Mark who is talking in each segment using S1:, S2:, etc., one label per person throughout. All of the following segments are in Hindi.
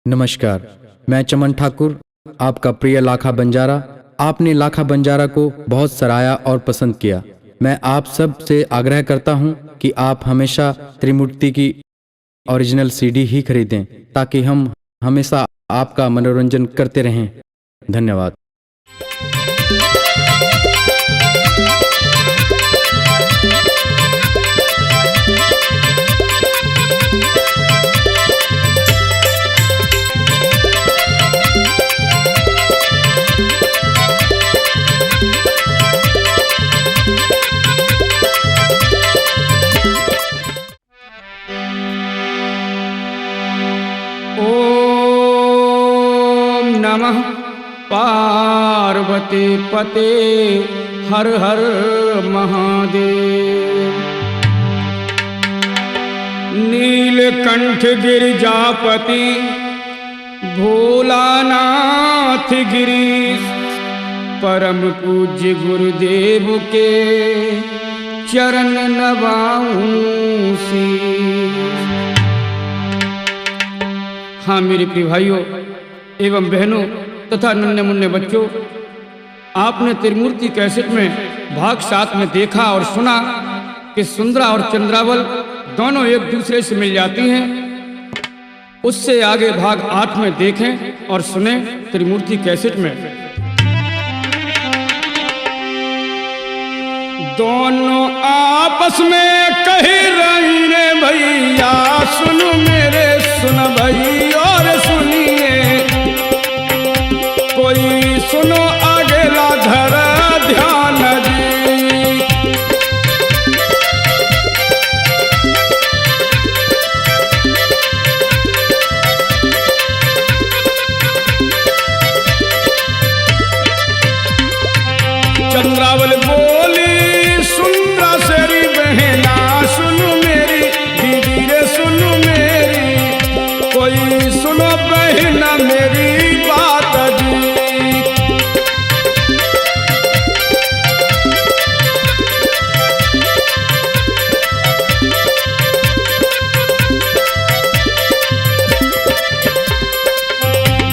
S1: नमस्कार, मैं चमन ठाकुर, आपका प्रिय लाखा बंजारा। आपने लाखा बंजारा को बहुत सराहा और पसंद किया। मैं आप सब से आग्रह करता हूं कि आप हमेशा त्रिमूर्ति की ओरिजिनल सीडी ही खरीदें ताकि हम हमेशा आपका मनोरंजन करते रहें। धन्यवाद।
S2: ओम नमः पार्वती पते हर हर महादेव। नीलकंठ गिरिजापति भोलानाथ गिरीश, परम पूज्य गुरुदेव के चरण नवाऊं शीश। हाँ मेरे प्रिय भाइयों एवं बहनों तथा नन्हे मुन्ने बच्चों, आपने त्रिमूर्ति कैसेट में भाग 7 में देखा और सुना कि सुंदरा और चंद्रावल दोनों एक दूसरे से मिल जाती हैं। उससे आगे भाग 8 में देखें और सुने त्रिमूर्ति कैसेट में। दोनों आपस में कही रही रे भैया, सुनो मेरे सुन भाई और सुनिए, कोई सुनो आगे ला धर ध्यान जी। चंद्रावल बोली सुंदरा सेरी बहना, सुनो मेरी दीदी रे सुनो मेरी, कोई सुनो बहना मेरी बात जी।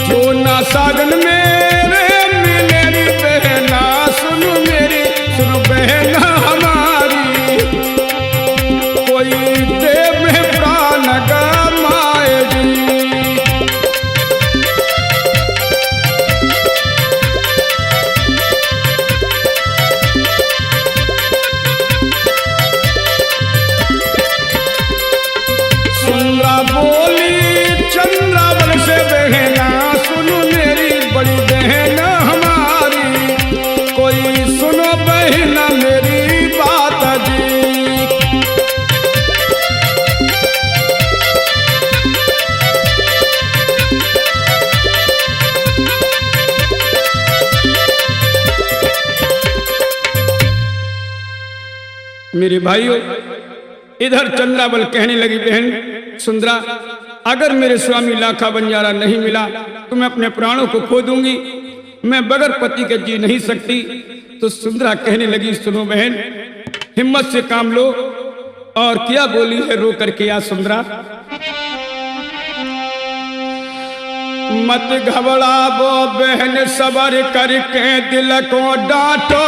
S2: जो ना सागन मेरे मिलेरी बहना, सुनो मेरी सुनो बहना हमारी, कोई देव में प्राण गमाए जी। सुंदरा बोली चंद्रावल से बहना, सुनो मेरी बड़ी बहन हमारी, कोई सुनो बहना मेरी बात जी। मेरे भाइयों, इधर चंद्रावल कहने लगी, बहन सुंदरा, अगर मेरे स्वामी लाखा बंजारा नहीं मिला तो मैं अपने प्राणों को खो दूंगी, मैं बगैर पति के जी नहीं सकती। तो सुंदरा कहने लगी, सुनो बहन, हिम्मत से काम लो। और क्या बोली है रो करके या सुंदरा, मत घबराओ बहन सबर करके दिल को डांटो,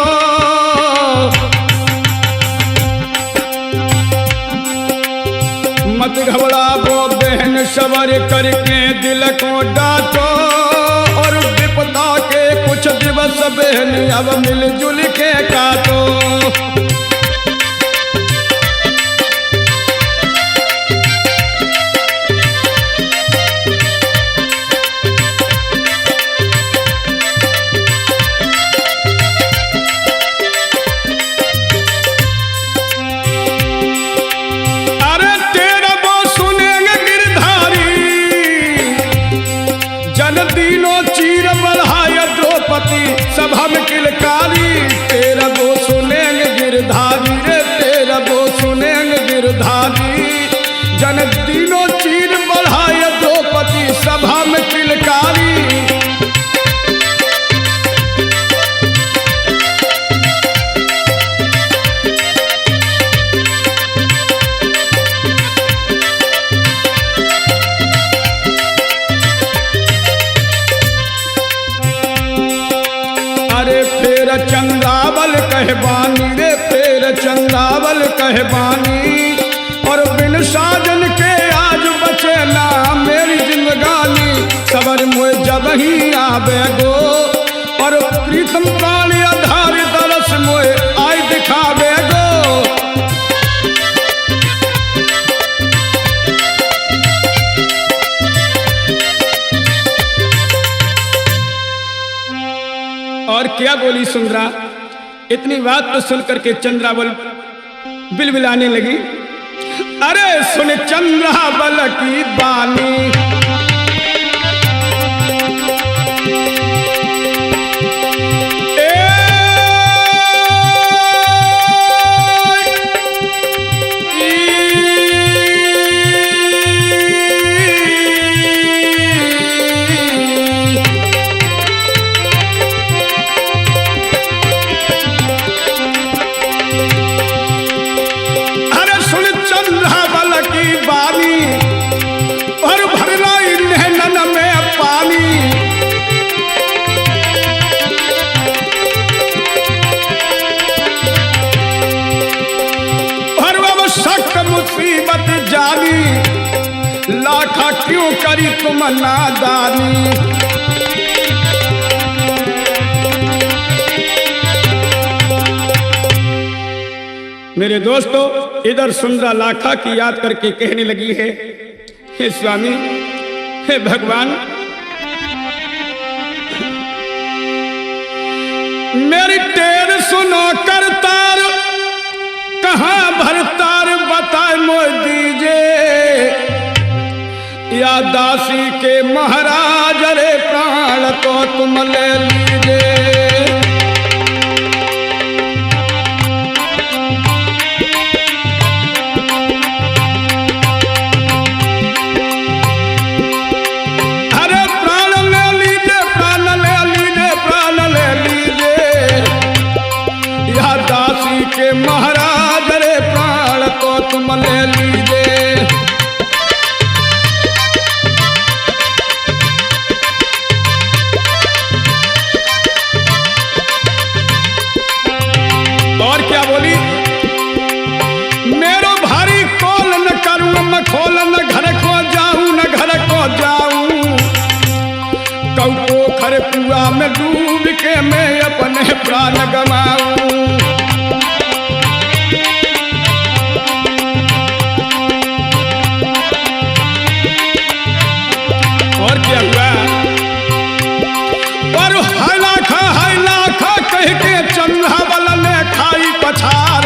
S2: मत घबराओ बहन सबर करके दिल को डांटो, और विपदा के कुछ दिवस बहन अब मिलजुल के काटो। सभा में किलकारी तेरा वो सुनेंगे गिरधारी रे, तेरा वो सुनेंगे गिरधारी, जन तीनों चीर बढ़ाए द्रौपदी सभा में किलकारी। कहबानी रे फेर चंद्रावल कहबानी। और बिन साजन के आज बचेला मेरी जिंदगानी, सबर मोए जब ही आवे गो। और प्रीतम प्राण आधार दरस मोए आय दिखावे गो। और क्या बोली सुंदरा, इतनी बात तो सुन करके चंद्रावल बिलबिलाने लगी। अरे सुन चंद्रावल की बानी, मुसीबत जानी लाखा क्यों करी तुम नादानी। मेरे दोस्तों, इधर सुंदरा लाखा की याद करके कहने लगी है, हे स्वामी, हे भगवान, मेरी टेर सुनो करतार, कहाँ भरतार बताए मोए दीजे। या दासी के महाराज रे प्राण तो तुम ले लीजे। अरे प्राण ले लीजे, प्राण ले लीजे, प्राण ले लीजे। या दासी के महाराज रे प्राण तो तुम ले लीजे। और क्या बोली, मेरो भारी कौल न करूं मैं खोल, न घर को जाऊं, न घर को जाऊं। कौ पोखर कुआ में डूब के मैं अपने प्राण गवाऊं। और क्या हुआ, पर हाय लाखा कह के चंद्रावल ने खाई पछार।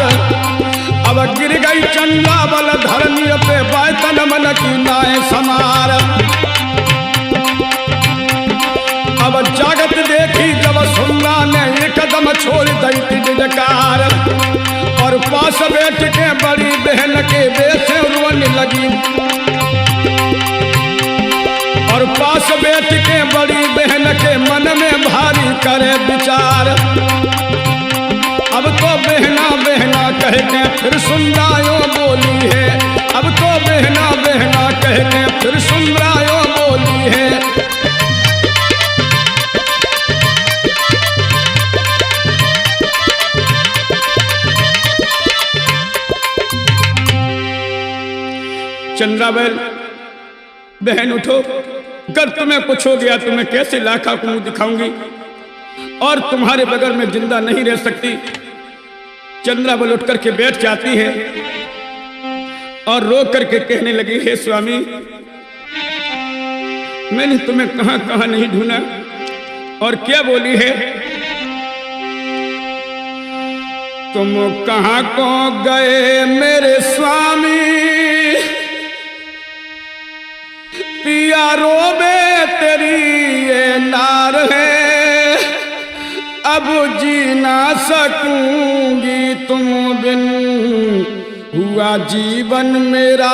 S2: अब गिर गई चंद्रावल धरनी पे बैतन मन की नाय समार। अब जागत देखी जब सुंदरा ने एक कदम छोड़ दी जकार। और पास बैठ के बड़ी बहन के बेसे रोने लगी। और पास बैठ के बड़ी बहन के मन में भारी करे विचार। अब तो बहना बहना कह के फिर सुंदरायो बोली है। अब तो बहना बहना कह के फिर सुंदरायो बोली है। चंद्रावल, बहन उठो, अगर तुम्हें कुछ हो गया तो मैं कैसे लाखा को मुंह दिखाऊंगी और तुम्हारे बगैर में जिंदा नहीं रह सकती। चंद्रावल उठ करके बैठ जाती है और रो करके कहने लगी, हे स्वामी, मैंने तुम्हें कहां कहां नहीं ढूंढा। और क्या बोली है, तुम कहां को गए मेरे स्वामी। पिया रोबे तेरी ये नार है। अब जी ना सकूंगी तुम बिन, हुआ जीवन मेरा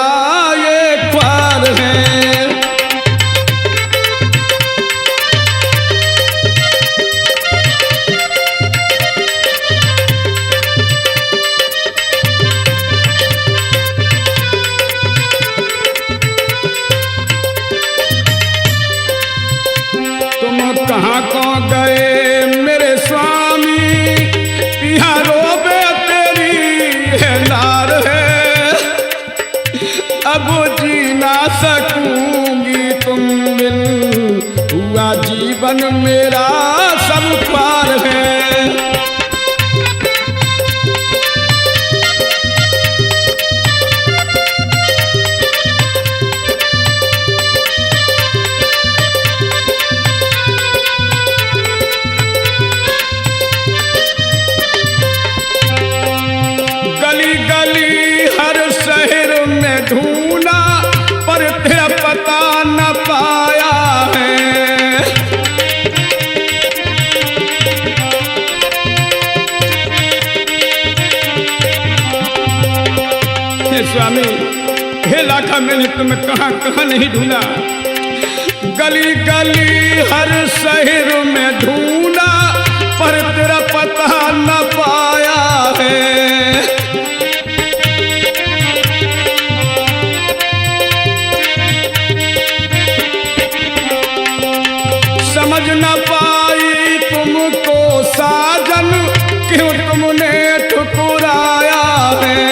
S2: ये ख्वार है। कहाँ को गए मेरे स्वामी। पिया अब जी ना सकूंगी तुम बिन, हुआ जीवन मेरा सब पार है। गली गली हर शहर में ढूंढा पर तेरा पता न पाया है। हे स्वामी, हे लाखा, मैंने तुम्हें कहाँ कहाँ नहीं ढूंढा। गली गली हर शहर में ढूंढा पर तेरा पता न पाया है। समझ न पाई तुमको साजन, क्यों तुमने ठुकराया है।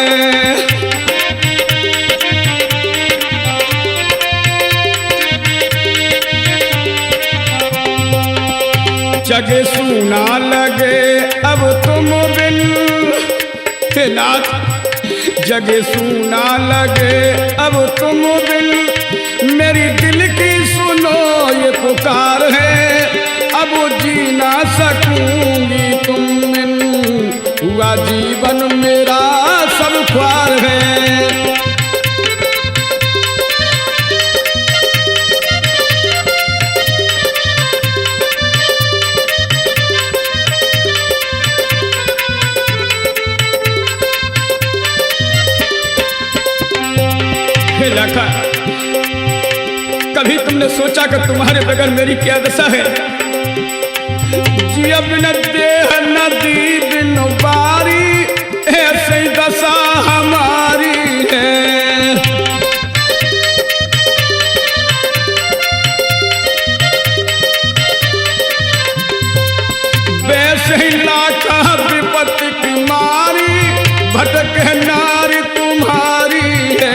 S2: जग सुना लगे अब तुम बिन, हे नाथ, जग सुना लगे अब तुम बिन, मेरी दिल की सुनो ये पुकार है। अब जी ना सकूंगी तुम बिन, हुआ जीवन मेरा सब ख्वार है। लाखा, कभी तुमने सोचा कि तुम्हारे बगैर मेरी क्या दशा है। जिया बिन देह नदी बिन बारी, ऐसी दशा हमारी है। वैसे ही लाखा विपत्ति की मारी, भटक नारी तुम्हारी है।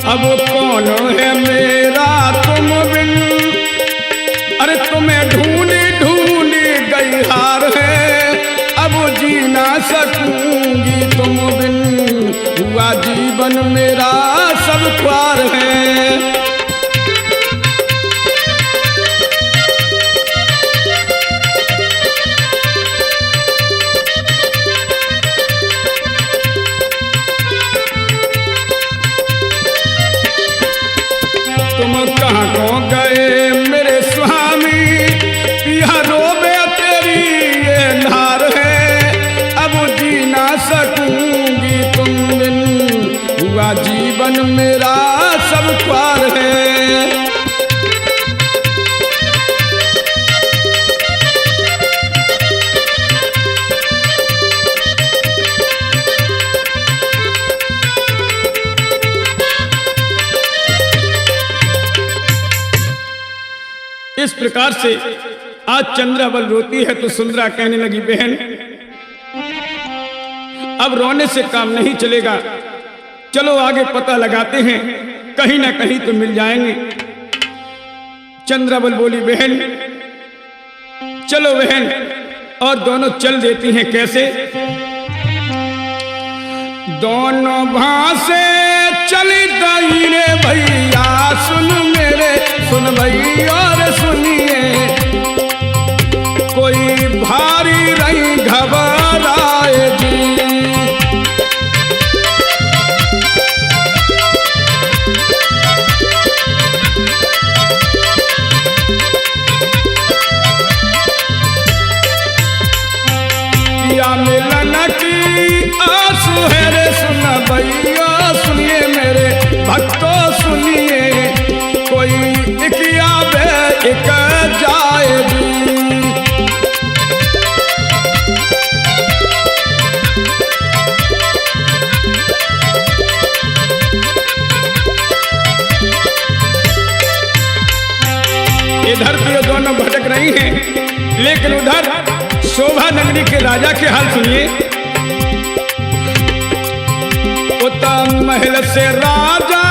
S2: अब कौन है मेरा तुम बिन, अरे तुम्हें ढूंढी ढूंढी गई हार है। अब जी ना सकूंगी तुम बिन, हुआ जीवन मेरा सब ख्वार है। तुम कहाँ को गए मेरे स्वामी, पिया रोबे तेरी ये नार है। अब जी ना सकूंगी तुम बिन, हुआ जीवन मेरा सब ख्वार है। इस प्रकार से आज चंद्रावल रोती है तो सुंदरा कहने लगी, बहन अब रोने से काम नहीं चलेगा, चलो आगे पता लगाते हैं, कहीं ना कहीं तो मिल जाएंगे। चंद्रावल बोली, बहन चलो बहन, और दोनों चल देती हैं। कैसे? दोनों भासे चली गई रे भैया, सुन मेरे सुन भई और सुनिए, कोई भारी रही घबराए जी। या मिलन की आंसू है रे सुन भैया, सुनिए मेरे भक्तों सुनिए, कोई एक आवे एक जाए जी। इधर तो ये दोनों भटक रही हैं, लेकिन उधर शोभा नगरी के राजा के हाल सुनिए। उत्तम महल से राजा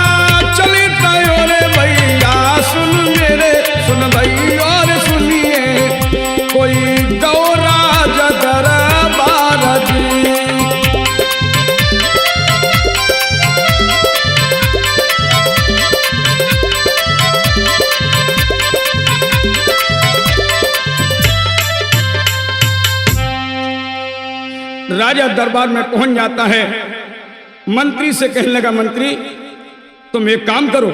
S2: चले तय रे भैया, सुन मेरे सुन भाई और सुनिए, कोई गौरा दरबार जी। राजा दरबार में पहुंच जाता है, मंत्री से कहने लगा, मंत्री तुम एक काम करो।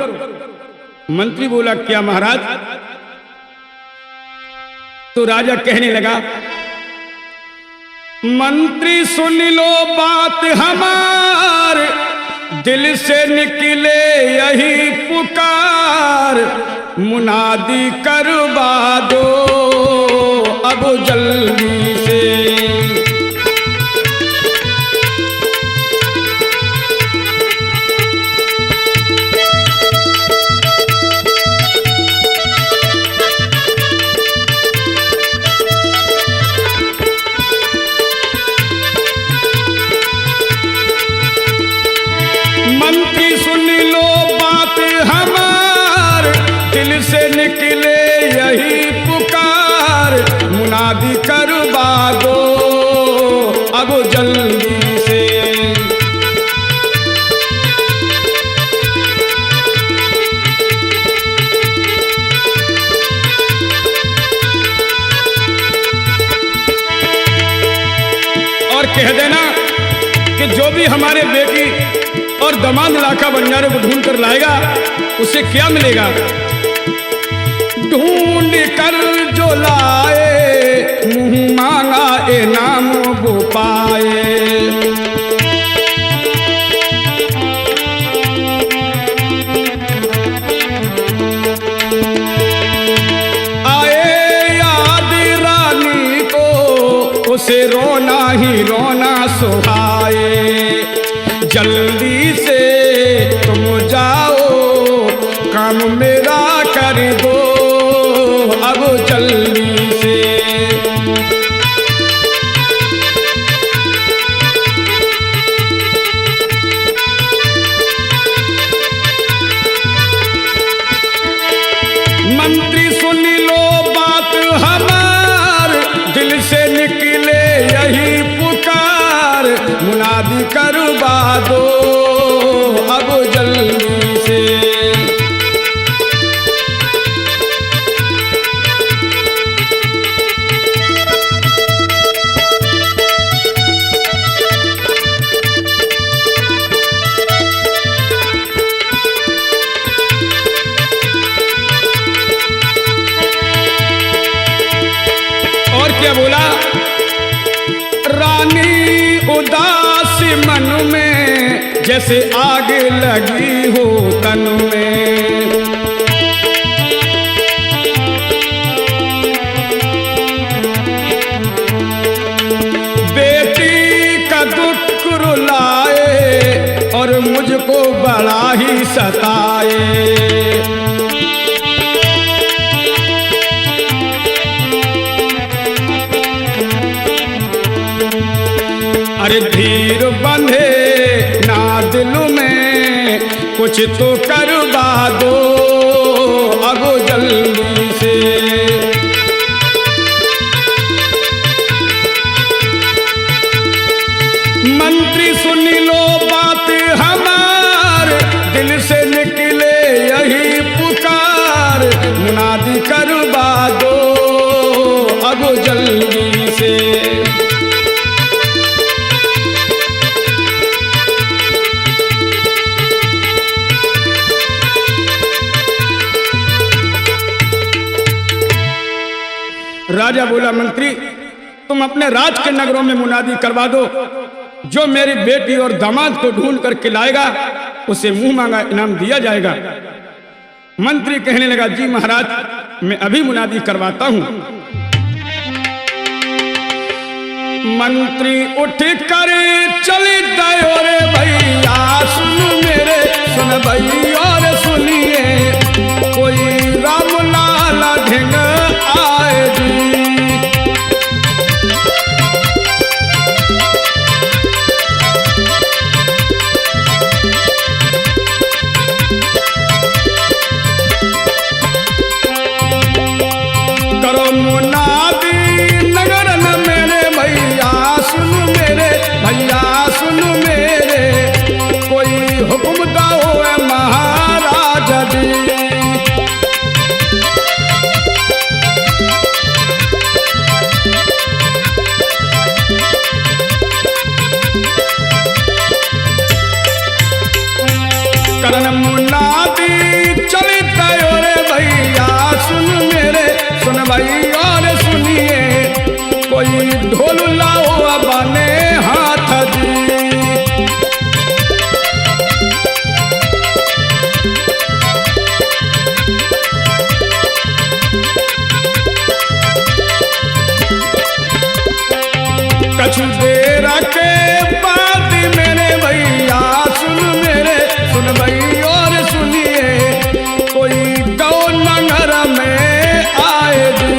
S2: मंत्री बोला, क्या महाराज? तो राजा कहने लगा, मंत्री सुन लो बात हमार, दिल से निकले यही पुकार, मुनादी करवा दो अब जल्दी से। मंत्री सुन लो बात हमार, दिल से निकले यही पुकार, मुनादी करवा दो अब जल्दी से। और कह देना कि जो भी हमारे बेटी और दामाद लाखा बंजारे को ढूंढ कर लाएगा उसे क्या मिलेगा? ढूंढ कर जो लाए मुंह मांगा इनाम वो पाए। आए याद रानी को उसे रोना ही रोना सुहाए, जल्दी से तुम जाओ काम मेरा कर दो अब जल्दी से। मंत्री सुन लो बात हमार, दिल से निकले यही पुकार, मुनादी करवा दो अब जल्दी से। और क्या बोला? रानी उदास मन में जैसे आग लगी हो तन में, बेटी का दुख रुलाए और मुझको बड़ा ही सताए। अरे धीर बंधे ना दिल में, कुछ तो करवा दो अब जल्दी से। मंत्री सुन लो बात हमार, दिल से निकले यही पुकार, मुनादी करवा दो अब जल्दी से। राजा बोला, मंत्री तुम अपने राज के नगरों में मुनादी करवा दो, जो मेरी बेटी और दामाद को ढूंढ करके लाएगा उसे मुंह मांगा इनाम दिया जाएगा। मंत्री कहने लगा, जी महाराज मैं अभी मुनादी करवाता हूं। मंत्री उठ कर चले गए रे भैया, सुन मेरे सुन भाई और सुनिए, कोई राम लाल ढिंग आए जी। ढोल लाओ बने हाथ जी। कछु देर के बाद मेरे भैया सुन भई और सुनिए, कोई गौ नगर में आए जी।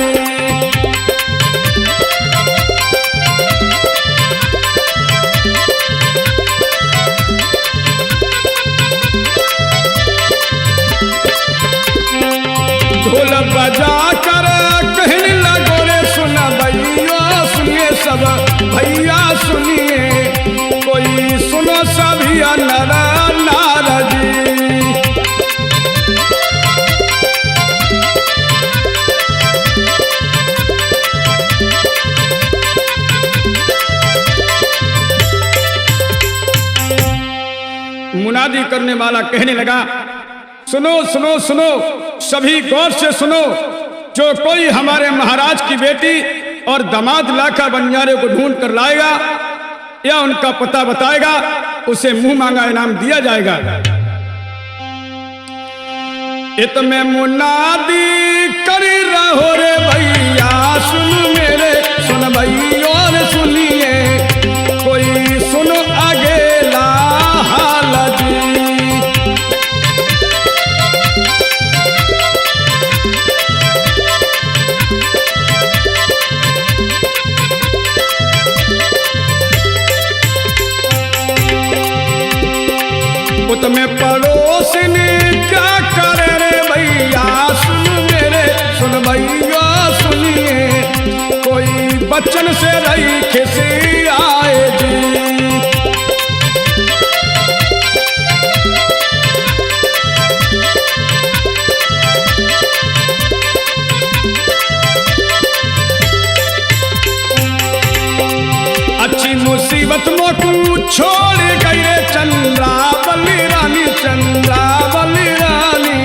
S2: ढोल बजा कर कहने लगो रे सुन भैया सुनिए सब भैया सुनिए, कोई सुनो सभी नर नार जी। मुनादी करने वाला कहने लगा, सुनो सुनो सुनो सभी गौर से सुनो, जो कोई हमारे महाराज की बेटी और दामाद लाखा बंजारे को ढूंढ कर लाएगा या उनका पता बताएगा, उसे मुंह मांगा इनाम दिया जाएगा। इत में मुनादी करी रहो रे भैया सुन भई और सुनिए, कोई सुनो अगेला हाल जी। तुम्हें पड़ोस ने क्या करे रे भैया सुन भैया सुनिए, कोई बच्चन से रही खिसी आए जी। अच्छी मुसीबत मोकू छोड़ गई रे चंद्रावली रानी, चंद्रावली रानी,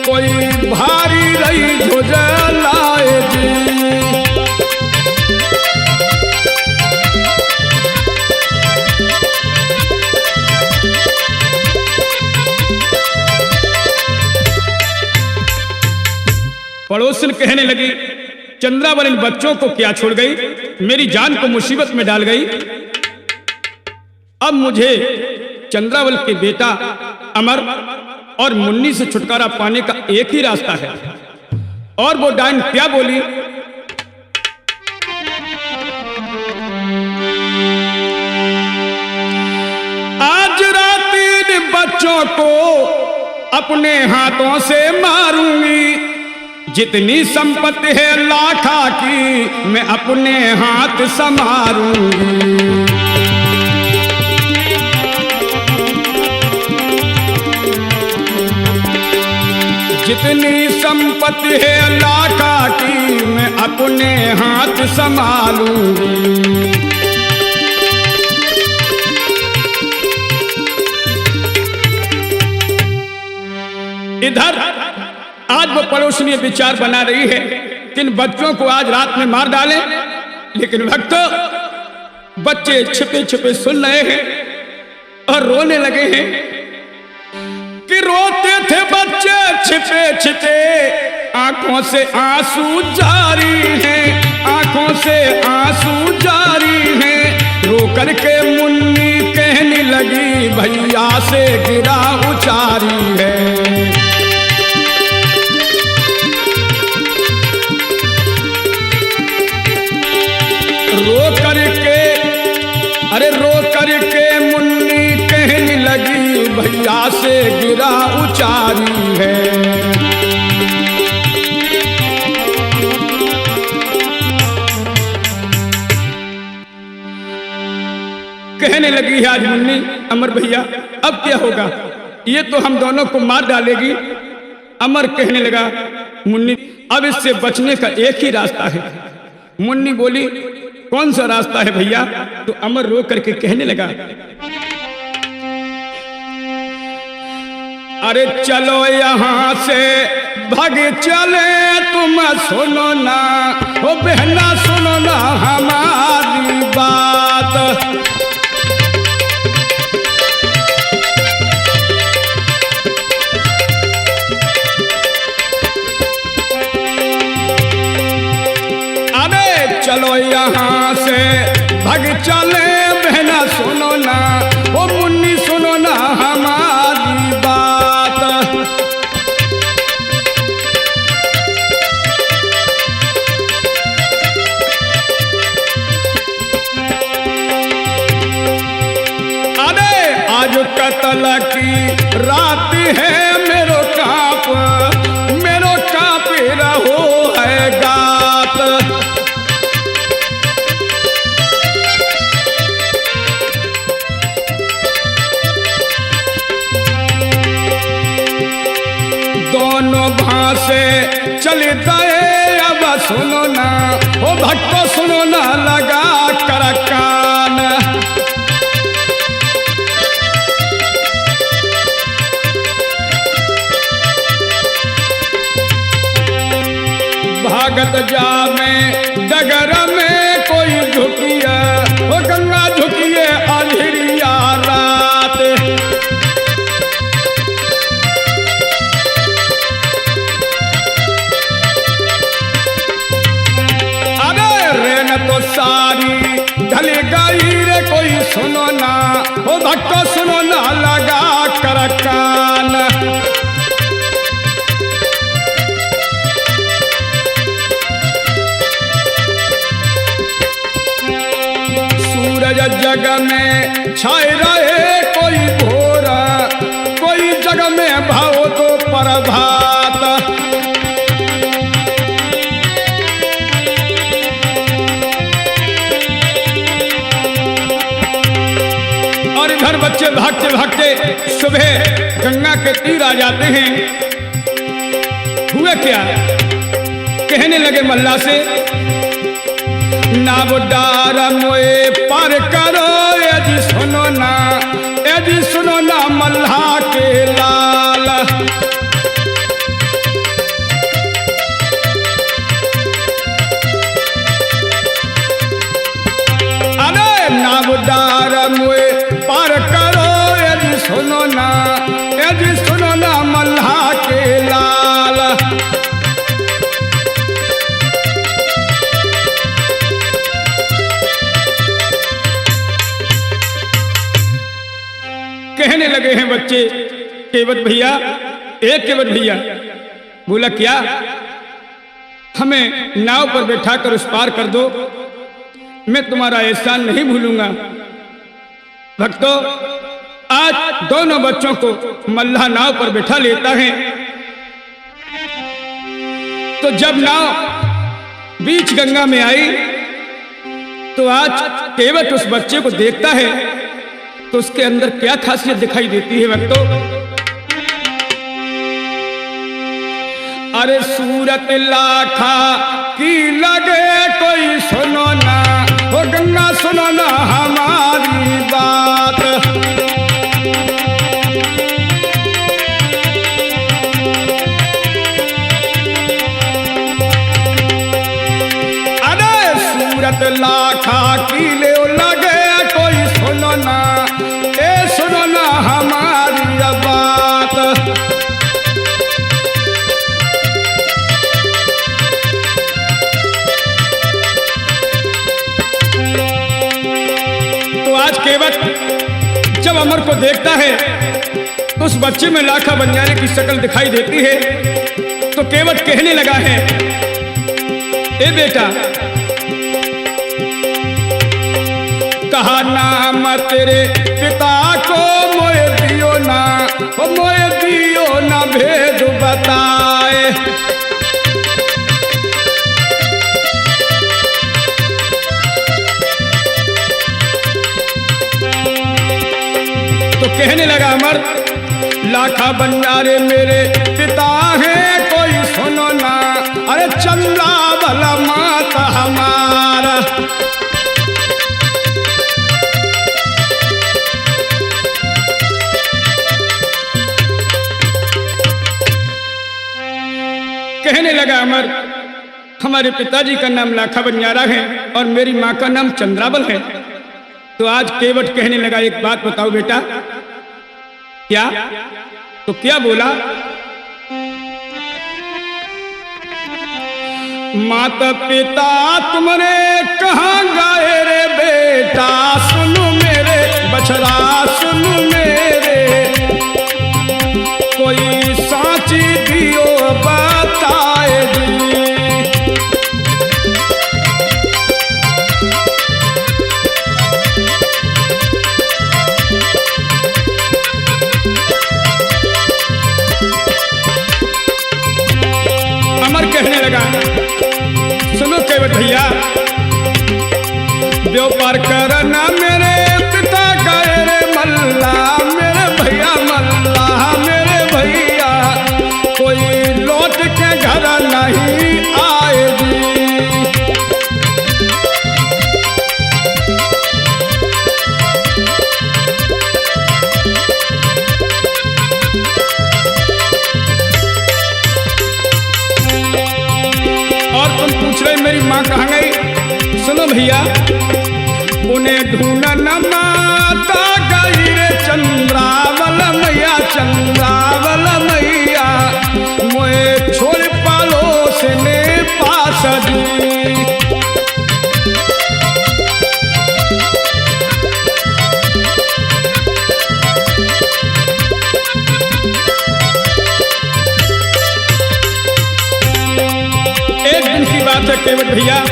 S2: कोई भारी रही झुझलाए जी। पड़ोसन कहने लगी, चंद्रावली इन बच्चों को क्या छोड़ गई, मेरी जान को मुसीबत में डाल गई। अब मुझे चंद्रावल के बेटा अमर और मुन्नी से छुटकारा पाने का एक ही रास्ता है। और वो डायन क्या बोली, आज रात इन बच्चों को अपने हाथों से मारूंगी, जितनी संपत्ति है लाखा की मैं अपने हाथ संभारूंगी। जितनी संपत्ति है लाखा की मैं अपने हाथ संभालूंगी। इधर आज वो पड़ोसनी विचार बना रही है कि इन बच्चों को आज रात में मार डालें, लेकिन भक्तों बच्चे छिपे छिपे सुन रहे हैं और रोने लगे हैं कि रोते थे बच्चे छिपे छिपे, आंखों से आंसू जारी हैं, आंखों से आंसू जारी हैं। रो करके मुन्नी कहने लगी, भैया से गिरा उचारी है। रो करके मुन्नी कहने लगी, भैया से गिरा उचारी है। कहने लगी आज मुन्नी, अमर भैया अब क्या होगा, ये तो हम दोनों को मार डालेगी। अमर कहने लगा, मुन्नी अब इससे बचने का एक ही रास्ता है। मुन्नी बोली, कौन सा रास्ता है भैया? तो अमर रो करके कहने लगा, अरे चलो यहाँ से भाग चले तुम सुनो ना, ओ बहना सुनो ना हमारी बात। चलो यहाँ से भाग चले बहना सुनो ना, ओ मुन्नी सुनो ना हमारी बात। अरे आज कत्ल की रात है मेरो काप रहो है गात। दोनों भाषे चले गए अब सुनो ना, ओ भक्तो सुनो ना लगा कर कान। भागत जावे डगर में कोई झुकिया, ओ गंगा झुकिए अंधेरिया रात। तो सारी ढल गई रे कोई सुनो ना, ओ भक्तो सुनो ना लगा कर कान। सूरज जग में छाए रहे कोई भोरा, कोई जग में भाव तो प्रभात। इधर बच्चे भागते भागते सुबह गंगा के तीर आ जाते हैं। हुआ क्या, कहने लगे मल्ला से, नाव डार मोए पार करो यदि सुनो ना, यदि सुनो ना मल्हा के लाल। अरे नाव डार मोए पार करो यदि सुनो ना, यदि सुनो ना मल्हा के लाल। कहने लगे हैं बच्चे, केवट भैया, एक केवट भैया। बोला क्या, हमें नाव पर बैठा कर उस पार कर दो, मैं तुम्हारा एहसान नहीं भूलूंगा। भक्तों, आज दोनों बच्चों को मल्लाह नाव पर बैठा लेता है। तो जब नाव बीच गंगा में आई तो आज केवट उस बच्चे को देखता है तो उसके अंदर क्या खासियत दिखाई देती है भक्तों। अरे सूरत लाखा की लगे कोई सुनो ना, ओ गंगा सुनो ना हमारी बात। अरे सूरत लाखा की ले लगे कोई सुनो ना, ए सुनो ना हमारी बात। आज केवट जब अमर को देखता है तो उस बच्चे में लाखा बंजारे की शक्ल दिखाई देती है। तो केवट कहने लगा है, ए बेटा, कहा नाम तेरे पिता को मोए दियो ना, ओ मोए दियो ना भेद बताए। तो कहने लगा अमर, लाखा बंजारे मेरे पिता हैं कोई सुनो ना, अरे चंद्रा भला माता हमारा। लगा अमर, हमारे पिताजी का नाम लाखा बंजारा है और मेरी माँ का नाम चंद्रावल है। तो आज केवट कहने लगा, एक बात बताओ बेटा। क्या? तो क्या बोला? माता पिता तुमने कहाँ गए रे बेटा, सुन मेरे बछड़ा सुन मेरे, कोई साची दियो बताए दी। अमर कहने लगा, सुनो केवट भैया, व्यापार करना मेरे पिता गए रे मल्ला, मेरे भैया मल्ला मेरे भैया, कोई लौट के घर नहीं आएगी। और तुम पूछ रहे मेरी माँ कहाँ गई? सुनो भैया, उन्हें ढूंढना माता गई रे चंद्रावल मैया, चंद्रावल मैया, मोए छोड़ पड़ोस ने पास दी। एक दिन की बात है केवट भैया,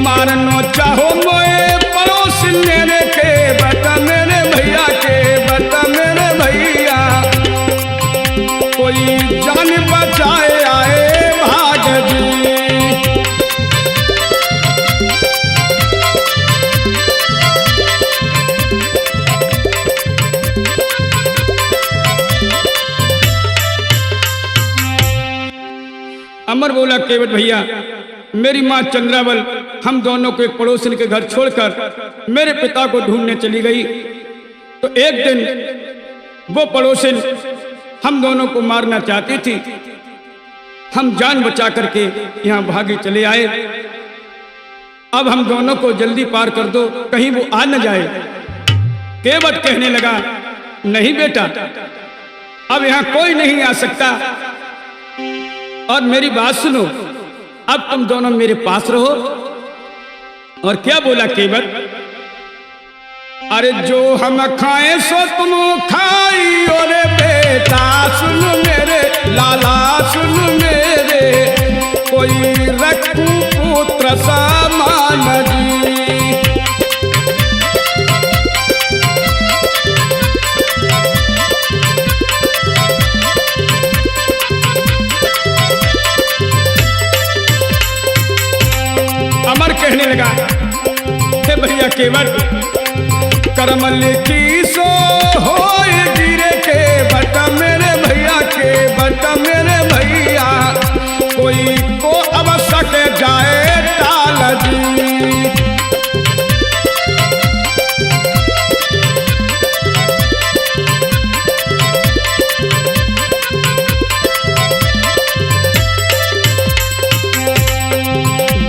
S2: मारनो चाहो मोए पड़ोस मेरे के बता मेरे भैया के बता मेरे भैया, कोई जान बचाए आए भाग जी। अमर बोला, केवट भैया मेरी माँ चंद्रावल हम दोनों को एक पड़ोसन के घर छोड़कर मेरे पिता को ढूंढने चली गई। तो एक दिन वो पड़ोसन हम दोनों को मारना चाहती थी, हम जान बचा करके यहाँ भागे चले आए। अब हम दोनों को जल्दी पार कर दो, कहीं वो आ न जाए। केवट कहने लगा, नहीं बेटा, अब यहाँ कोई नहीं आ सकता, और मेरी बात सुनो, अब तुम दोनों मेरे पास रहो। और क्या बोला केवट? अरे जो हम खाएं सो तुम खाई, और बेटा सुन मेरे लाला सुन मेरे, कोई रखू पुत्र समान जी। अमर कहने लगा, हे भैया केवट, कर्म लिखी सो होए गिरे के बटा मेरे भैया के बटा मेरे भैया, कोई को अवश्य जाए टाल जी।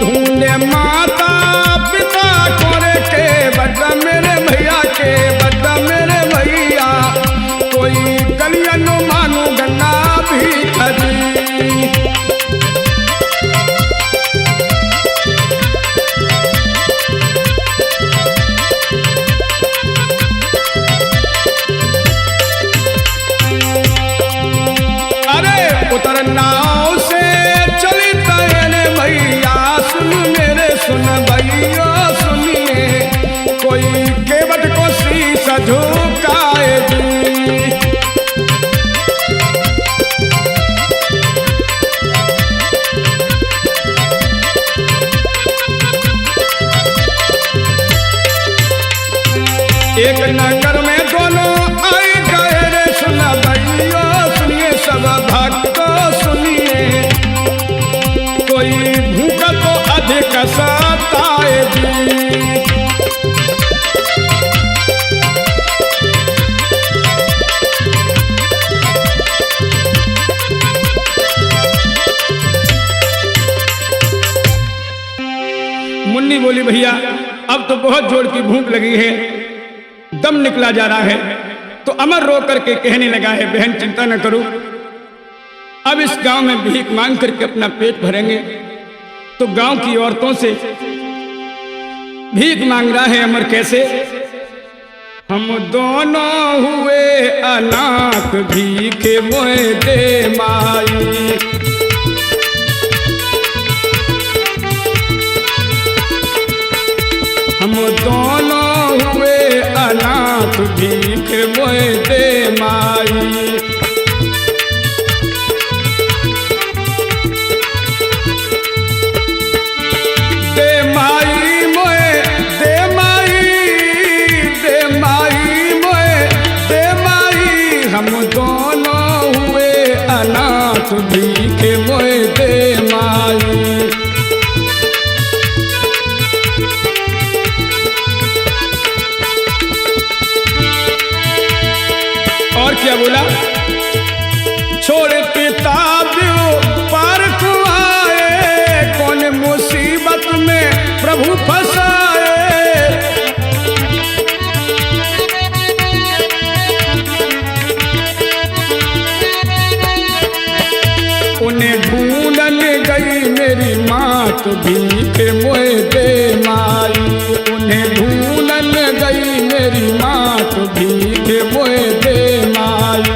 S2: ढूंढे माता पिता कोरे के बड़ा मेरे भैया के बड़ा मेरे भैया, कोई कलियन मानू गंगा भी खजी। अरे उतर नाव से चली तयने भैया, सुन मेरे सुन भैया सुनिए, कोई केवट को शीश झुकाए जी। एक नगर में दोनों आई गए रे, सुन भैया सुनिए सब भक्त सुनिए, कोई भूख तो अधिक सताए जी। मुन्नी बोली भैया अब तो बहुत जोर की भूख लगी है, दम निकला जा रहा है। तो अमर रो करके कहने लगा है, बहन चिंता न करो, अब इस गांव में भीख मांग करके अपना पेट भरेंगे। तो गांव की औरतों से भीख मांग रहा है अमर, कैसे? हम दोनों हुए अनाथ भीखे मोए दे माई, हम दोनों हुए अनाथ भीखे मोए दे माई। हम दोनों हुए अनाथ भीखे मोए दे माई। और क्या बोला? छोड़ पिता पार को आए, कौन मुसीबत में प्रभु फंसाए। उन्हें ढूंढन गई मेरी मात भीखे मोए दे माई, उन्हें ढूंढन गई मेरी मात भीखे मोए दे माई।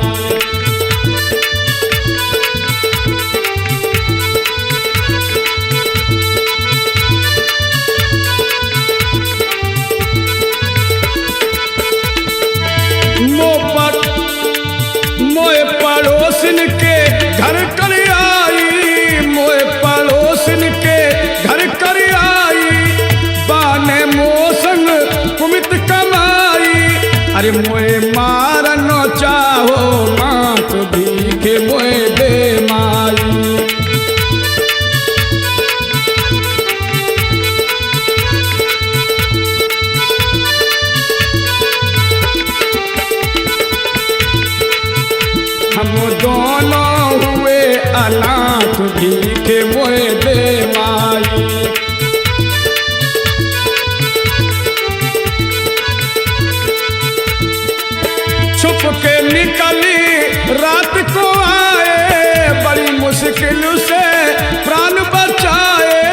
S2: मोए पड़ोसन के घर कर आई, मोए पड़ोसन के घर कर आई, बाने मोसंग कुमित कमाई। अरे मोए मारनो चाहो मात भीखे मोए दे माई। हम दोनों हुए अनाथ भीखे मोए दे माई। छुप के निकली रात को आए, बड़ी मुश्किल से प्राण बचाए।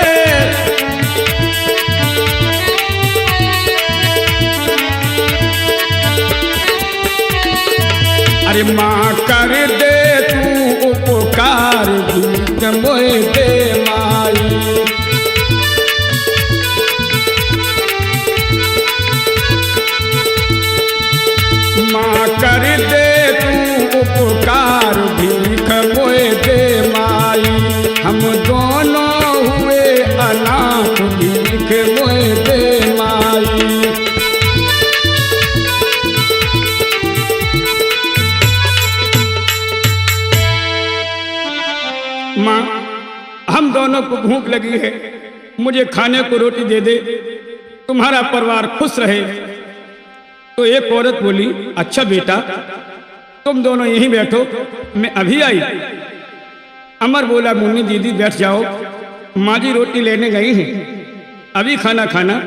S2: अरे माँ कर दे तू उपकार भीख मोए दे माई। माँ कर दे तू उपकार भीख मोए दे माई। हम दोनों हुए अनाथ भीख मोए दे माई। माँ हम दोनों को भूख लगी है, मुझे खाने को रोटी दे दे, तुम्हारा परिवार खुश रहे। तो एक औरत बोली, अच्छा बेटा तुम दोनों यहीं बैठो, मैं अभी आई। अमर बोला, मुन्नी दीदी बैठ जाओ, माँ जी रोटी लेने गई हैं, अभी खाना खाना।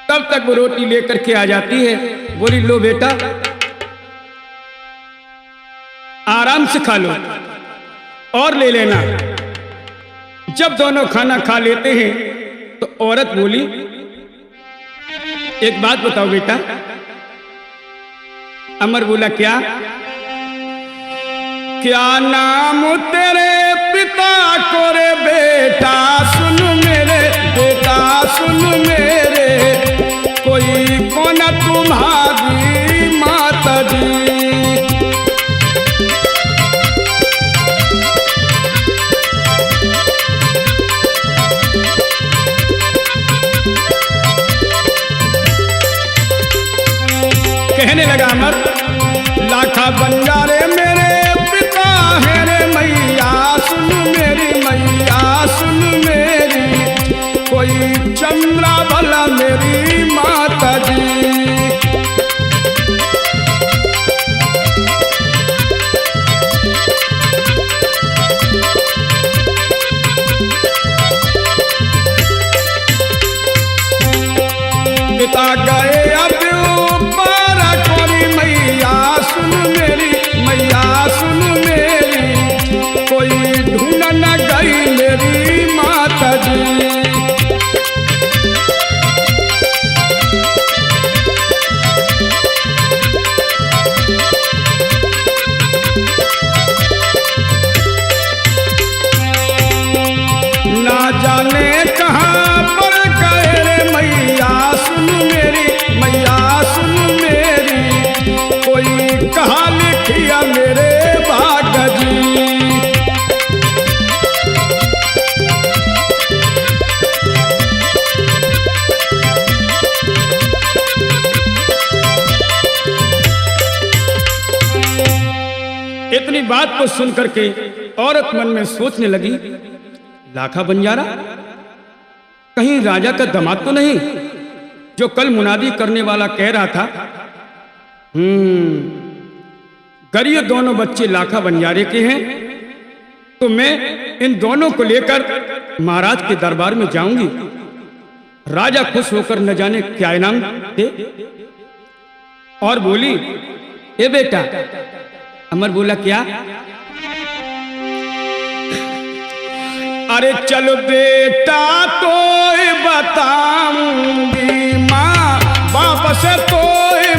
S2: तब तक वो रोटी लेकर के आ जाती है। बोली, लो बेटा आराम से खा लो और ले लेना। जब दोनों खाना खा लेते हैं तो औरत बोली, एक बात बताओ बेटा। अमर बोला, क्या? क्या नाम तेरे पिता को रे बेटा, सुन मेरे बेटा सुन मेरे, कोई कौन तुम्हारी माता जी। कहने लगा अमर, लाखा बंजारे मेरे पिता है रे मैया, सुन मेरी मैया सुन मेरी, कोई चंद्रा भला मेरी माता जी। आ गए अब पारा कोरी मैया सुन मेरी, मैया सुन मेरी, कोई ढूंढ न गई मेरी माता जी। ना जाने कहाँ पर गए रे मैया सुन मेरी, मैया सुन मेरी, कोई कहा लिखिया मेरे भाग जी। इतनी बात को सुन करके औरत मन में सोचने लगी, लाखा बंजारा कहीं राजा का दामाद तो नहीं जो कल मुनादी करने वाला कह रहा था। अगर ये दोनों बच्चे लाखा बंजारे के हैं तो मैं इन दोनों को लेकर महाराज के दरबार में जाऊंगी, राजा खुश होकर न जाने क्या इनाम दे। और बोली, ए बेटा। अमर बोला, क्या? अरे चलो बेटा तो बताऊंगी, माँ बाप से तो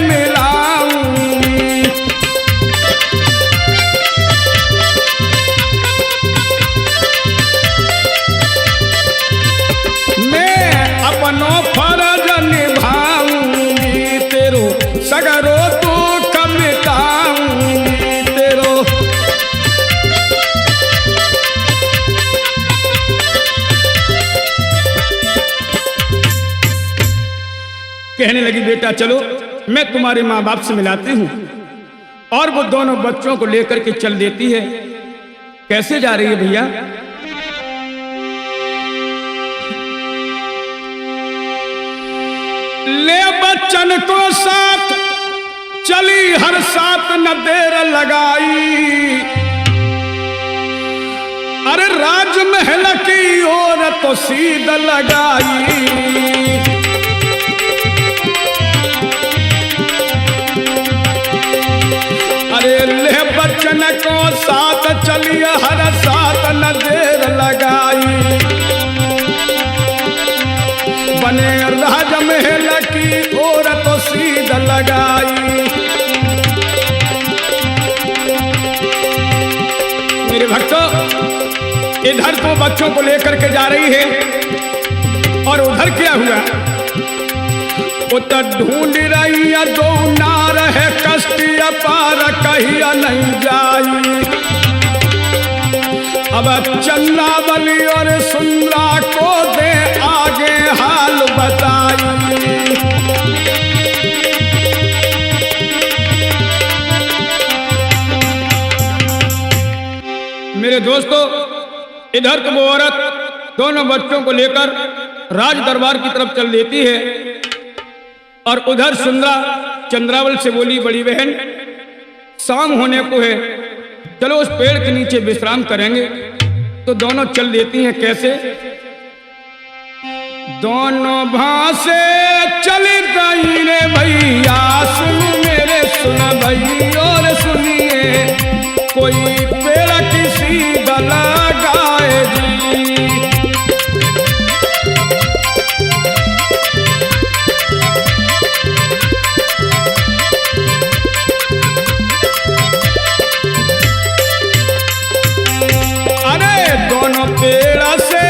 S2: मिलाऊंगी। मैं अपनों फर्ज निभाऊंगी, तेरो सगरो तो कमिटाऊंगी तेरो। कहने लगी, बेटा चलो मैं तुम्हारे माँ बाप से मिलाती हूँ। और वो दोनों बच्चों को लेकर के चल देती है। कैसे जा रही है भैया? ले बच्चन को साथ चली हर साथ न देर लगाई, अरे राजमहल की ओर तो सीध लगाई। अरे ले बच्चन को साथ चली हर साथ न देर लगाई, बने राजमहल की ओर तो सीध लगाई। मेरे भक्तों, इधर तो बच्चों को लेकर के जा रही है और उधर क्या हुआ? उतर ढूंढ रही है दो नार है, कष्टिया पार कहिया नहीं जाई। अब चंद्रावली और सुंदरा को दे आगे हाल बताई। मेरे दोस्तों, इधर तो वो औरत दोनों बच्चों को लेकर राज दरबार की तरफ चल देती है और उधर सुंदरा चंद्रावल से बोली, बड़ी बहन शाम होने को है, चलो उस पेड़ के नीचे विश्राम करेंगे। तो दोनों चल देती हैं। कैसे? दोनों भासे चल गई रे भैया सुन मेरे, सुन भाई और सुनिए, कोई पेड़ किसी लगाएगी। पेड़ से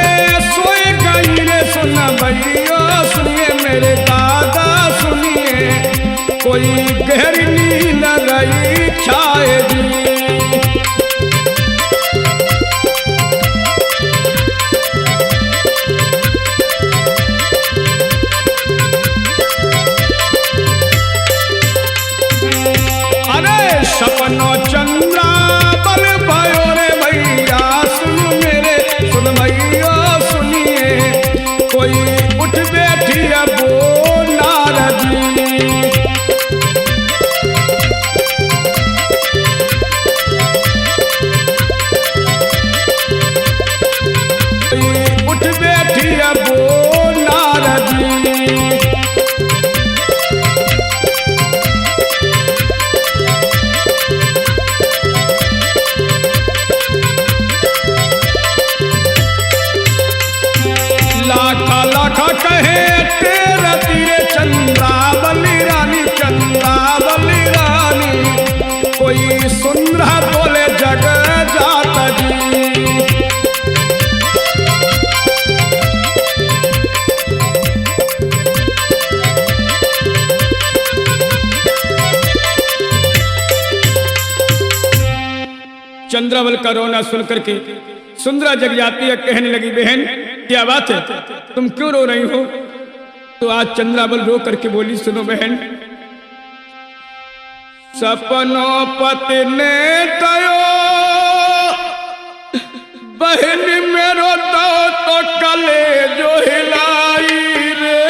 S2: सोए गई रे सुन भैया सुनिए मेरे दादा सुनिए, कोई गहरी नींद गई छाएगी। अरे सपनों चंद्रा बल भयो रे भैया सुन मेरे, सुन भैया सुनिए, कोई उठ बैठी वो नारदी। कोई उठ बैठी वो नारदी। कहे तेरा तीरे चंद्रावली रानी, चंद्रावली रानी। कोई सुन रहा बोले जग जाता जी। चंद्रावल का रोना सुन करके सुंदरा जग जाती है, कहने लगी बहन क्या बात है, तुम क्यों रो रही हो? तो आज चंद्रावल रो करके बोली, सुनो बहन, सपनों पति ने तयो बहन मेरो तो कले जो हिलाई रे।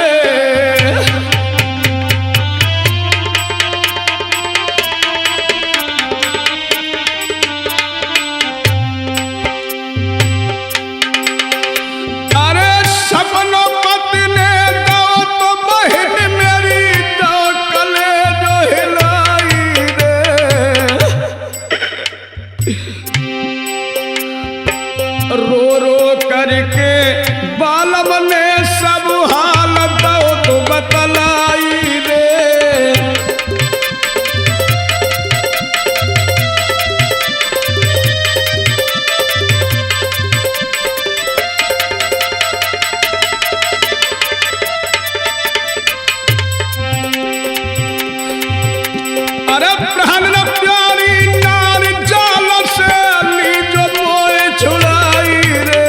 S2: रो रो करके बालम ने सब हाल दो तो बतलाई रे। अरे प्राण न प्यारी नार जाल से ली जो मोए छुड़ाई रे।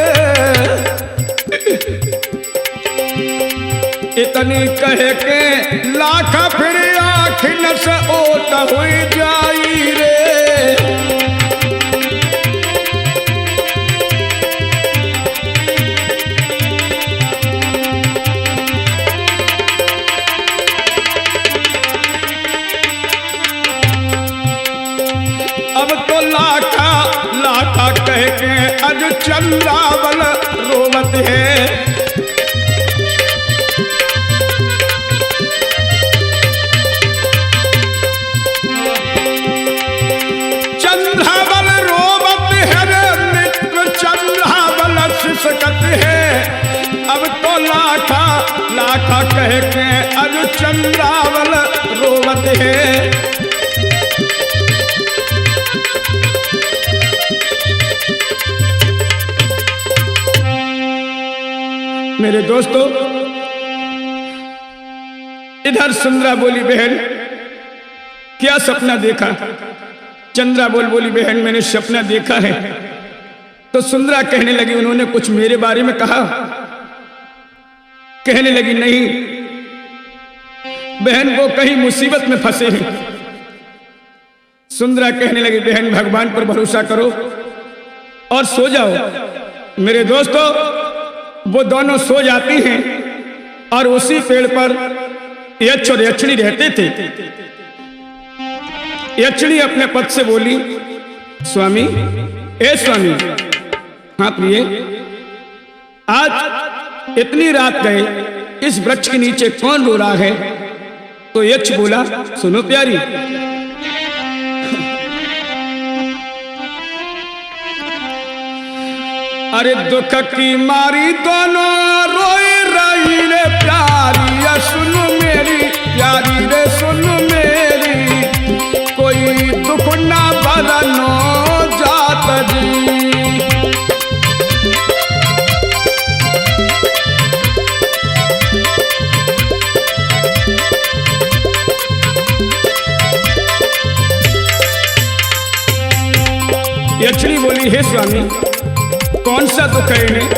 S2: इतनी कहे के लाख फिर आखिन से ओट हुई जाई रे। अब तो लाखा लाखा कह के अज चंद्रावल रोवत है। चंद्रावल रोवत है रे मित्र, चंद्रावल सिसकत है। अब तो लाखा लाखा कह के अज चंद्रावल रोवत है। मेरे दोस्तों, इधर सुंदरा बोली बहन क्या सपना देखा? चंद्रा बोली बहन मैंने सपना देखा है। तो सुंदरा कहने लगी उन्होंने कुछ मेरे बारे में कहा? कहने लगी नहीं बहन, वो कहीं मुसीबत में फंसे हैं। सुंदरा कहने लगी बहन भगवान पर भरोसा करो और सो जाओ। मेरे दोस्तों, वो दोनों सो जाती हैं और उसी पेड़ पर यक्ष और यक्षिणी रहते थे। यक्षिणी अपने पद से बोली, स्वामी, ए स्वामी। हाँ प्रिय, आज इतनी रात गए, इस वृक्ष के नीचे कौन रो रहा है? तो यक्ष बोला, सुनो प्यारी, अरे दुख की मारी दोनों रोई रही रे प्यारी, या सुन मेरी प्यारी रे सुन मेरी, कोई दुख ना बरनो जात जी। यक्षिणी बोली, हे स्वामी, कौन सा दुख है इन्हें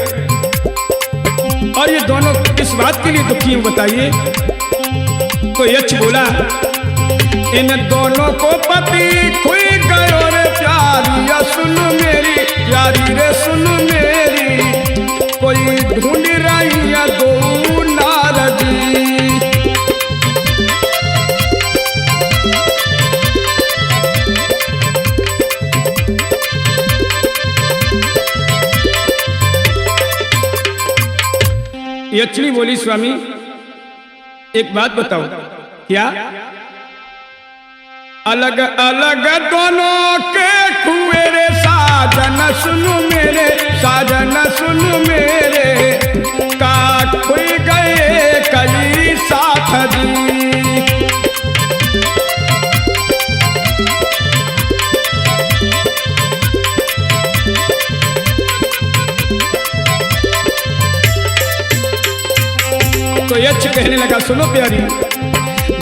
S2: और ये दोनों किस बात के लिए दुखी हैं बताइए। तो यक्ष बोला, इन दोनों को पति खुई गयो रे प्यारी, या सुन मेरी प्यारी रे सुन मेरी, कोई ढूंढ रही या दो नारदी। यक्षिणी बोली, स्वामी एक बात बताओ। क्या? अलग अलग दोनों के कुएं रे साजन सुन मेरे, साजन सुन मेरे, का खुई गए तो यक्ष कहने लगा, सुनो प्यारी,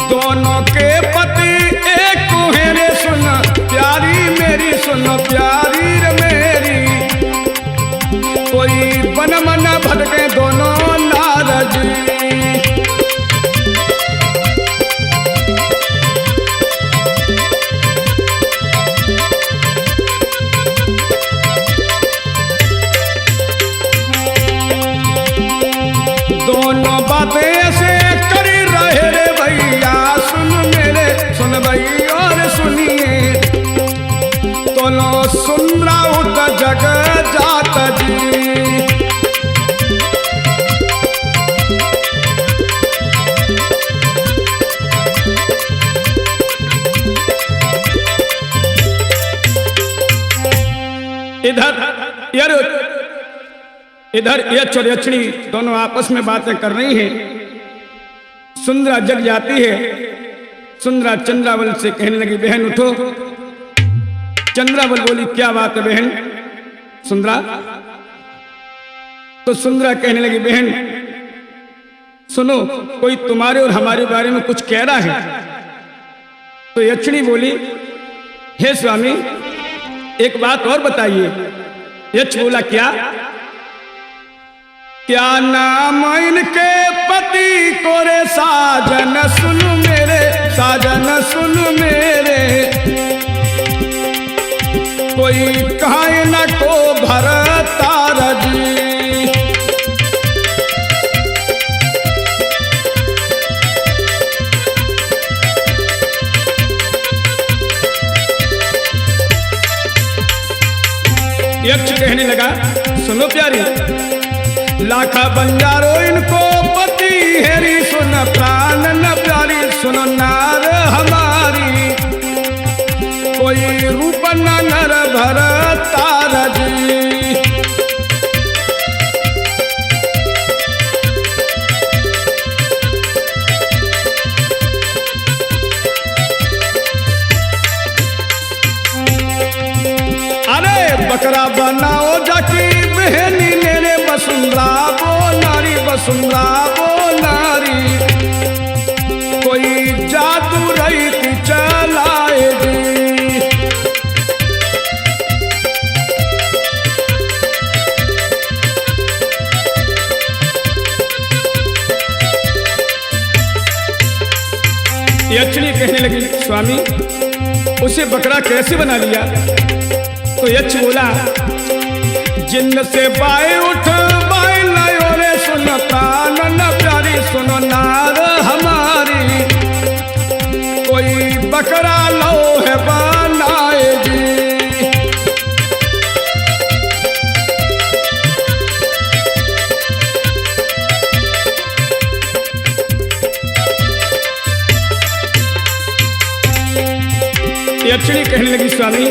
S2: दोनों के पति एक है रे, सुन प्यारी मेरी, सुन प्यारी रे मेरी, कोई बन मन भटके दोनों नारज। दोनों बातें ऐसे कर रहे रे भैया, सुन मेरे, सुन भाई और सुनिए, दोनों सुन रहा तो जग जात जी। इधर यक्ष और यक्षिणी दोनों आपस में बातें कर रही हैं। सुंदरा जग जाती है। सुंदरा चंद्रावल से कहने लगी, बहन उठो। चंद्रावल बोली, क्या बात है बहन? सुंदरा तो सुंदरा कहने लगी, बहन सुनो, कोई तुम्हारे और हमारे बारे में कुछ कह रहा है। तो यक्षिणी बोली, हे स्वामी एक बात और बताइए। यक्ष बोला, क्या? क्या नाम इनके पति को रे? साजन सुन मेरे, साजन सुन मेरे, कोई कहे न को भरतार जी। यक्ष कहने लगा, सुनो प्यारी, लाखा बंजारो इनको पति हेरी, सुन प्राण न प्यारी, सुन नार हमारी, कोई रूप न नर भर तार जी। अरे बकरा बनाओ जाकी बहनी मेरे, वसुंधरा वो नारी, वसुंधरा वो नारी, कोई जादू रही थी चलाएगी। यक्षिणी कहने लगी, स्वामी उसे बकरा कैसे बना लिया? तो यक्ष बोला, जिन्न से बाएं उठ बाएं लायो रे, सुन प्राण न प्यारी, सुनो नार हमारी, कोई बकरा लो है बनाएगी। यक्षिणी कहने लगी, स्वामी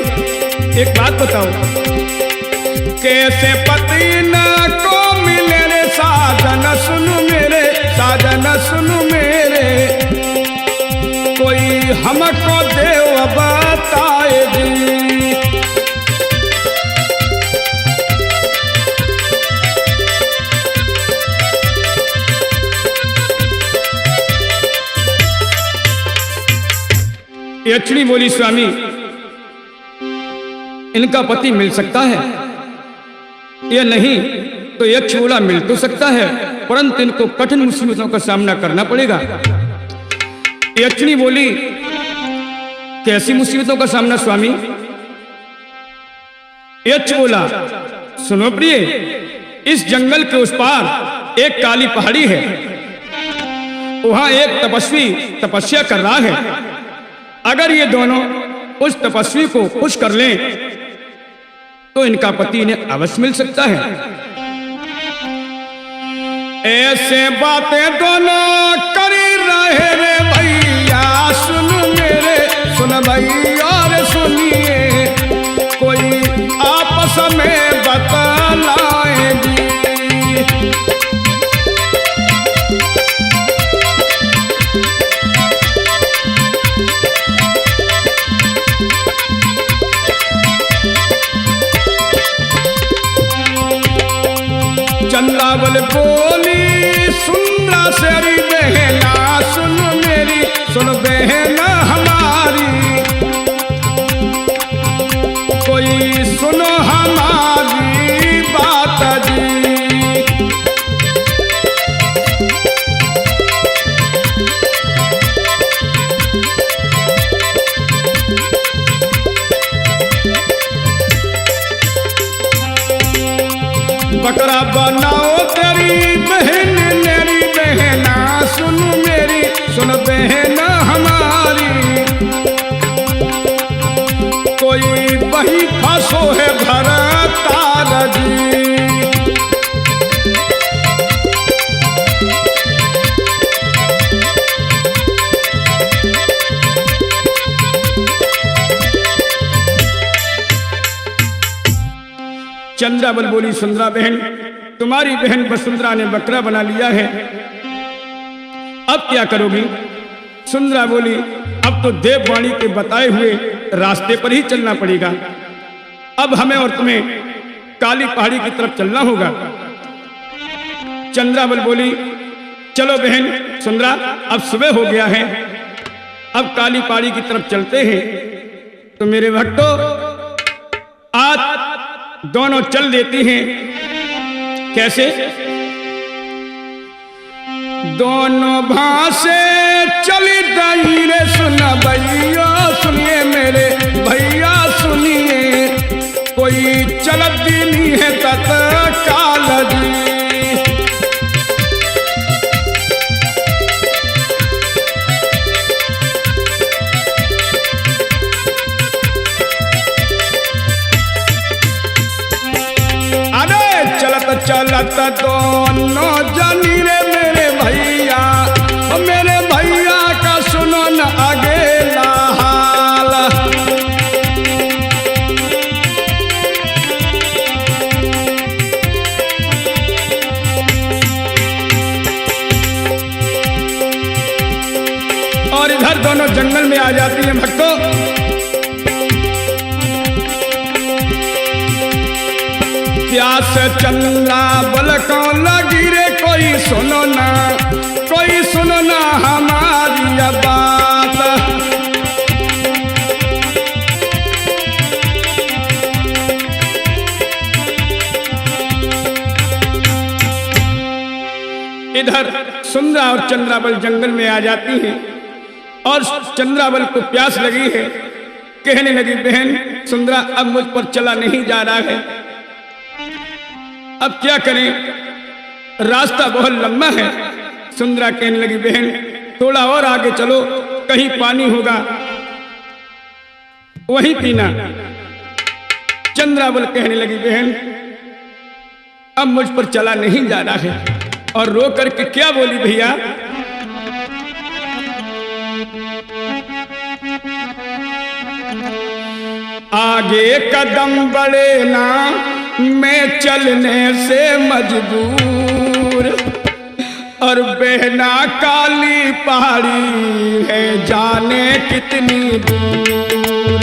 S2: एक बात बताओ, कैसे पति न को मिले रे? साजन सुन मेरे, साजन सुन मेरे, कोई हमको देव बताएगी। यक्षिणी बोली, स्वामी इनका पति मिल सकता है या नहीं? तो यक्ष बोला, मिल तो सकता है, परंतु इनको कठिन मुसीबतों का सामना करना पड़ेगा। यक्षिणी बोली, कैसी मुसीबतों का सामना स्वामी? यक्ष बोला, सुनो प्रिय, इस जंगल के उस पार एक काली पहाड़ी है, वहां एक तपस्वी तपस्या कर रहा है। अगर ये दोनों उस तपस्वी को खुश कर लें तो इनका पति इन्हें अवश्य मिल सकता है। ऐसे बातें दोनों कर रहे रे भैया, सुन मेरे, सुन भाई और सुनिए, कोई आपस में बतलाएगी। चंद्रावल बोली, सुंदरा से बनाओ तेरी बहन मेरी बहना, सुन मेरी सुन बहन हमारी, कोई वही फंसो है भरतार जी। चंद्रावल बोली, सुंदरा बहन, तुम्हारी बहन वसुंधरा ने बकरा बना लिया है, अब क्या करोगी? सुंदरा बोली, अब तो देववाणी के बताए हुए रास्ते पर ही चलना पड़ेगा। अब हमें और तुम्हें काली पहाड़ी की तरफ चलना होगा। चंद्रावल बोली, चलो बहन सुंदरा, अब सुबह हो गया है, अब काली पहाड़ी की तरफ चलते हैं। तो मेरे भक्तों, आज दोनों चल देती हैं। कैसे? दोनों भासे चली दई रे, सुन भैया सुनिए मेरे भैया सुनिए, कोई चलती नहीं है तत्काल जी। चलत दोनों जनी रे मेरे भैया, मेरे भैया का सुनो न अगेला हाल। और इधर दोनों जंगल में आ जाती हैं भक्तों। प्यास चंद्रावल को लगी रे, कोई सुनो ना, कोई सुनो ना हमारी बात। इधर सुंदरा और चंद्रावल जंगल में आ जाती हैं और चंद्रावल को प्यास लगी है। कहने लगी, बहन सुंदरा, अब मुझ पर चला नहीं जा रहा है, अब क्या करें, रास्ता बहुत लंबा है। सुंदरा कहने लगी, बहन थोड़ा और आगे चलो, कहीं पानी होगा वहीं पीना। चंद्रावल कहने लगी, बहन अब मुझ पर चला नहीं जा रहा है। और रो करके क्या बोली भैया? आगे कदम बढ़े ना, मैं चलने से मजबूर, और बहना काली पहाड़ी है जाने कितनी दूर।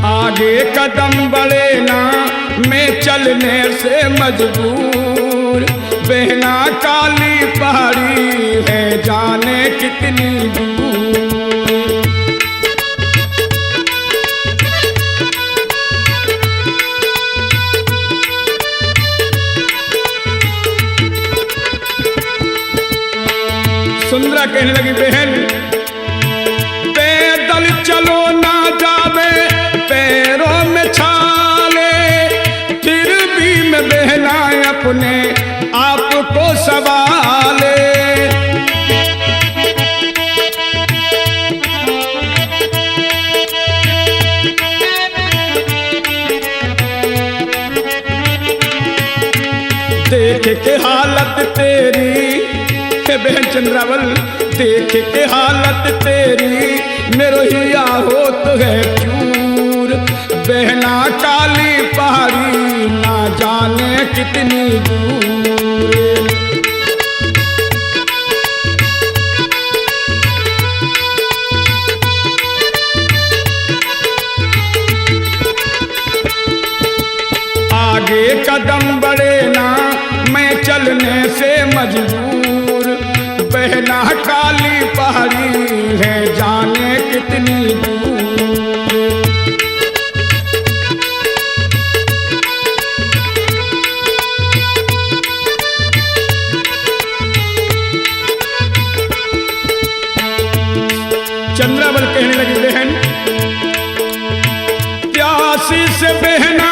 S2: आगे कदम बढ़े ना, मैं चलने से मजबूर, बहना काली पहाड़ी है जाने कितनी दूर। सुंदरा कहने लगी, बहन पैदल चलो ना जावे पैरों में छाले, फिर भी मैं बहना अपने आप को सवाले। देख के हालत तेरी बहन चंद्रावल, देख के हालत तेरी, मेरो हिया होत है चूर, बहना काली पहाड़ी ना जाने कितनी दूर। आगे कदम बढ़े ना, मैं चलने से मजबूर, बहना काली पहाड़ी है जाने कितनी दूर। चंद्रावल कहने लगी बहन, प्यासी से बहना